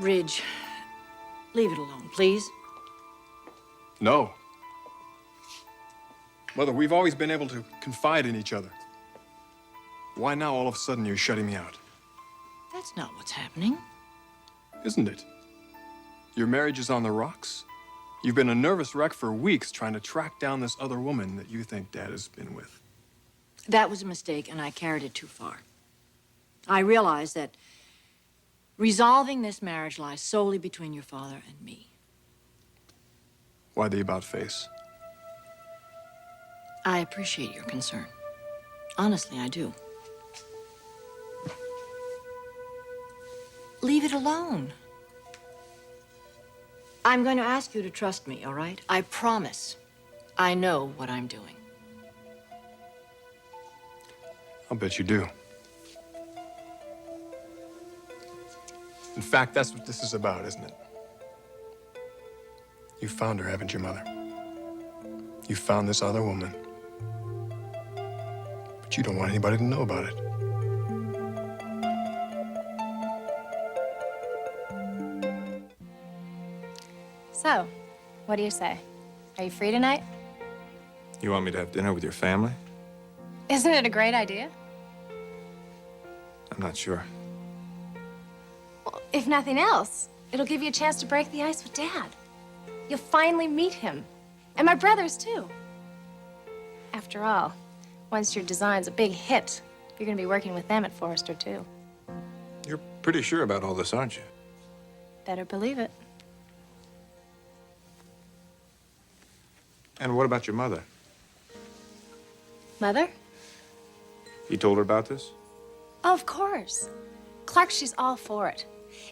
Ridge, leave it alone, please. No. Mother, we've always been able to confide in each other. Why now all of a sudden you're shutting me out? That's not what's happening. Isn't it? Your marriage is on the rocks. You've been a nervous wreck for weeks trying to track down this other woman that you think Dad has been with. That was a mistake, and I carried it too far. I realized that resolving this marriage lies solely between your father and me. Why the about-face? I appreciate your concern. Honestly, I do. Leave it alone. I'm going to ask you to trust me, all right? I promise. I know what I'm doing. I'll bet you do. In fact, that's what this is about, isn't it? You found her, haven't you, Mother? You found this other woman. But you don't want anybody to know about it. So, what do you say? Are you free tonight? You want me to have dinner with your family? Isn't it a great idea? I'm not sure. Well, if nothing else, it'll give you a chance to break the ice with Dad. You'll finally meet him. And my brothers, too. After all, once your design's a big hit, you're gonna be working with them at Forrester, too. You're pretty sure about all this, aren't you? Better believe it. And what about your mother? Mother? You told her about this? Oh, of course. Clarke, she's all for it.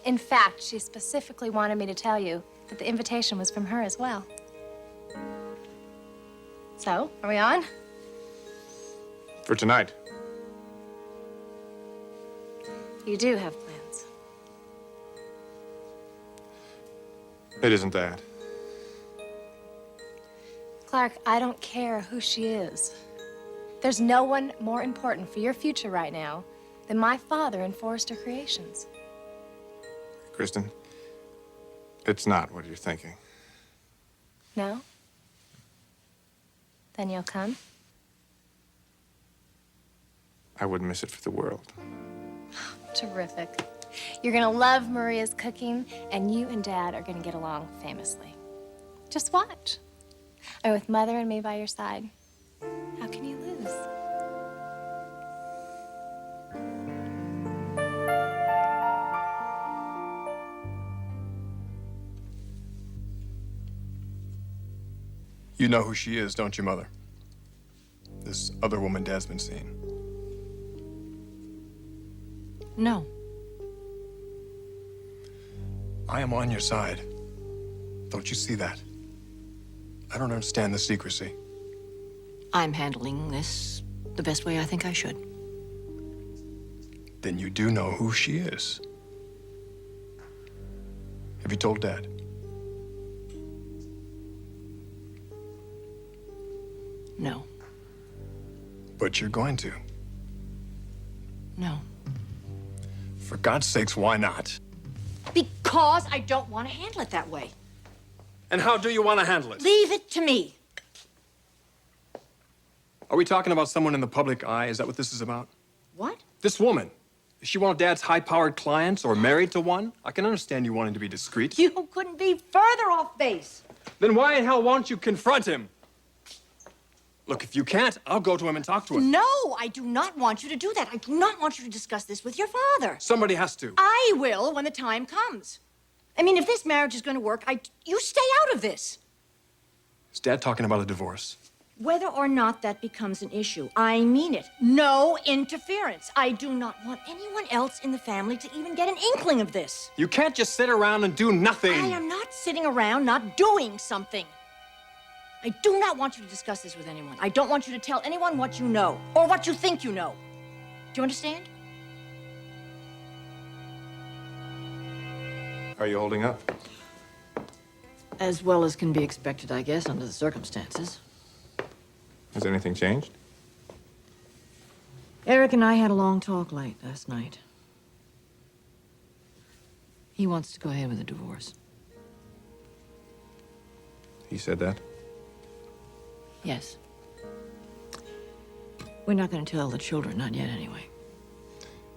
In fact, she specifically wanted me to tell you that the invitation was from her as well. So, are we on? For tonight. You do have plans. It isn't that. Clarke, I don't care who she is. There's no one more important for your future right now than my father and Forrester Creations. Kristen, it's not what you're thinking. No? Then you'll come? I wouldn't miss it for the world. Terrific. You're gonna love Maria's cooking, and you and Dad are gonna get along famously. Just watch. And with Mother and me by your side, how can you lose? You know who she is, don't you, Mother? This other woman Dad's been seeing. No. I am on your side. Don't you see that? I don't understand the secrecy. I'm handling this the best way I think I should. Then you do know who she is. Have you told Dad? No. But you're going to. No. For God's sakes, why not? Because I don't want to handle it that way. And how do you want to handle it? Leave it to me. Are we talking about someone in the public eye? Is that what this is about? What? This woman. Is she one of Dad's high-powered clients or married to one? I can understand you wanting to be discreet. You couldn't be further off base. Then why in hell won't you confront him? Look, if you can't, I'll go to him and talk to him. No, I do not want you to do that. I do not want you to discuss this with your father. Somebody has to. I will when the time comes. I mean, if this marriage is going to work, you stay out of this. Is Dad talking about a divorce? Whether or not that becomes an issue, I mean it. No interference. I do not want anyone else in the family to even get an inkling of this. You can't just sit around and do nothing. I am not sitting around not doing something. I do not want you to discuss this with anyone. I don't want you to tell anyone what you know or what you think you know. Do you understand? Are you holding up? As well as can be expected, I guess, under the circumstances. Has anything changed? Eric and I had a long talk late last night. He wants to go ahead with the divorce. He said that? Yes. We're not going to tell the children, not yet anyway.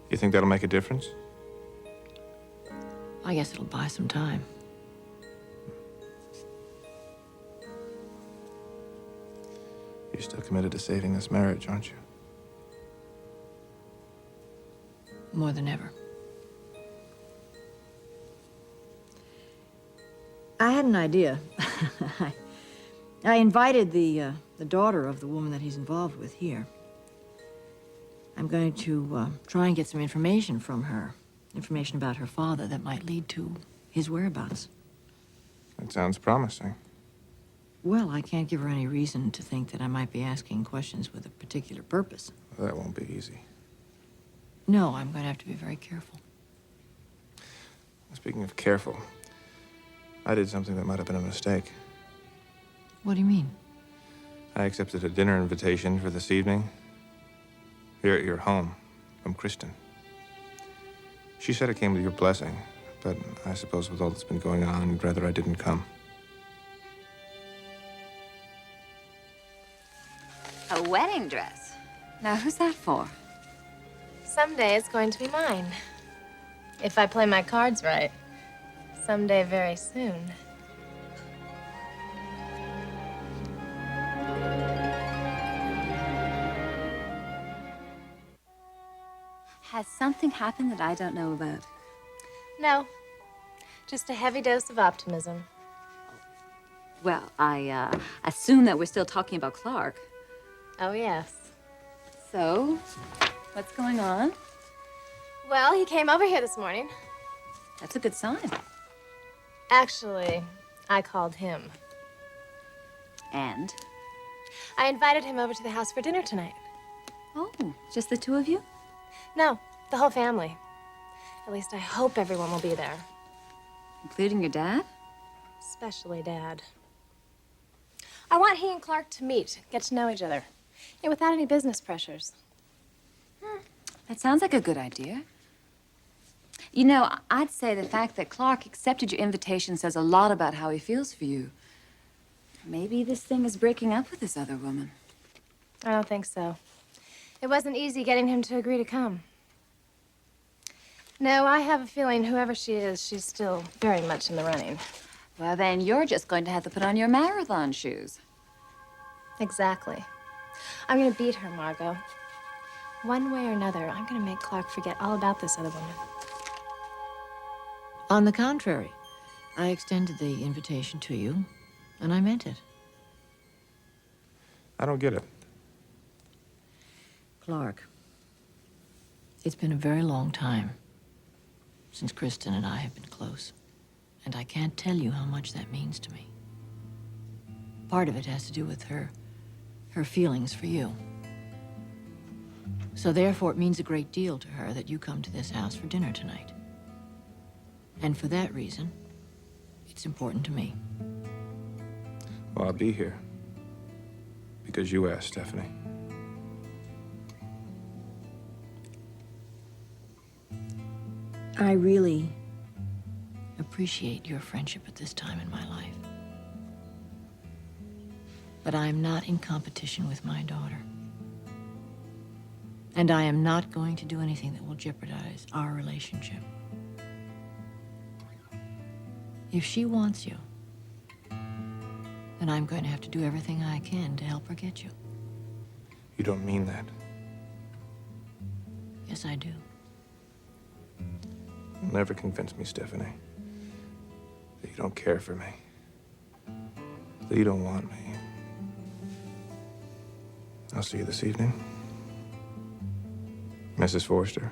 You think that'll make a difference? I guess it'll buy some time. You're still committed to saving this marriage, aren't you? More than ever. I had an idea. I invited the daughter of the woman that he's involved with here. I'm going to try and get some information from her. Information about her father that might lead to his whereabouts. That sounds promising. Well, I can't give her any reason to think that I might be asking questions with a particular purpose. Well, that won't be easy. No, I'm going to have to be very careful. Speaking of careful, I did something that might have been a mistake. What do you mean? I accepted a dinner invitation for this evening here at your home from Kristen. She said it came with your blessing, but I suppose with all that's been going on, you'd rather I didn't come. A wedding dress? Now, who's that for? Someday it's going to be mine. If I play my cards right. Someday very soon. Has something happened that I don't know about? No, just a heavy dose of optimism. Well, I assume that we're still talking about Clarke. Oh, yes. So, what's going on? Well, he came over here this morning. That's a good sign. Actually, I called him. And? I invited him over to the house for dinner tonight. Oh, just the two of you? No, the whole family. At least I hope everyone will be there. Including your dad? Especially Dad. I want he and Clarke to meet, get to know each other. Yeah, without any business pressures. That sounds like a good idea. You know, I'd say the fact that Clarke accepted your invitation says a lot about how he feels for you. Maybe this thing is breaking up with this other woman. I don't think so. It wasn't easy getting him to agree to come. No, I have a feeling whoever she is, she's still very much in the running. Well, then you're just going to have to put on your marathon shoes. Exactly. I'm gonna beat her, Margot. One way or another, I'm gonna make Clarke forget all about this other woman. On the contrary, I extended the invitation to you, and I meant it. I don't get it. Clarke, it's been a very long time since Kristen and I have been close, and I can't tell you how much that means to me. Part of it has to do with her feelings for you. So therefore, it means a great deal to her that you come to this house for dinner tonight. And for that reason, it's important to me. Well, I'll be here. Because you asked, Stephanie. I really appreciate your friendship at this time in my life. But I am not in competition with my daughter. And I am not going to do anything that will jeopardize our relationship. If she wants you, then I'm going to have to do everything I can to help her get you. You don't mean that. Yes, I do. You'll never convince me, Stephanie, that you don't care for me, that you don't want me. I'll see you this evening. Mrs. Forster.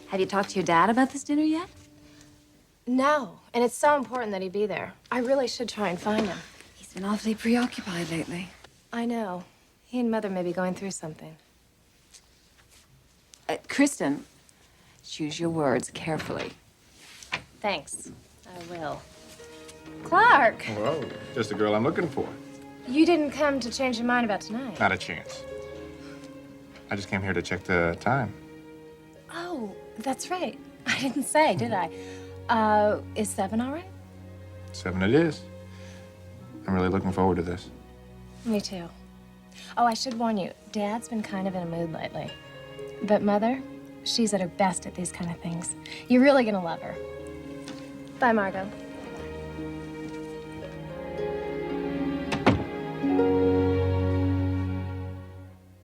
Have you talked to your dad about this dinner yet? No, and it's so important that he be there. I really should try and find him. He's been awfully preoccupied lately. I know. He and Mother may be going through something. Kristen, choose your words carefully. Thanks. I will. Clarke, Whoa, just the girl I'm looking for. you didn't come to change your mind about tonight. Not a chance. I just came here to check the time. Oh, that's right. I didn't say, did I? Is 7 all right? 7 it is. I'm really looking forward to this. Me too. Oh, I should warn you, Dad's been kind of in a mood lately. But Mother, she's at her best at these kind of things. You're really gonna love her. Bye, Margot.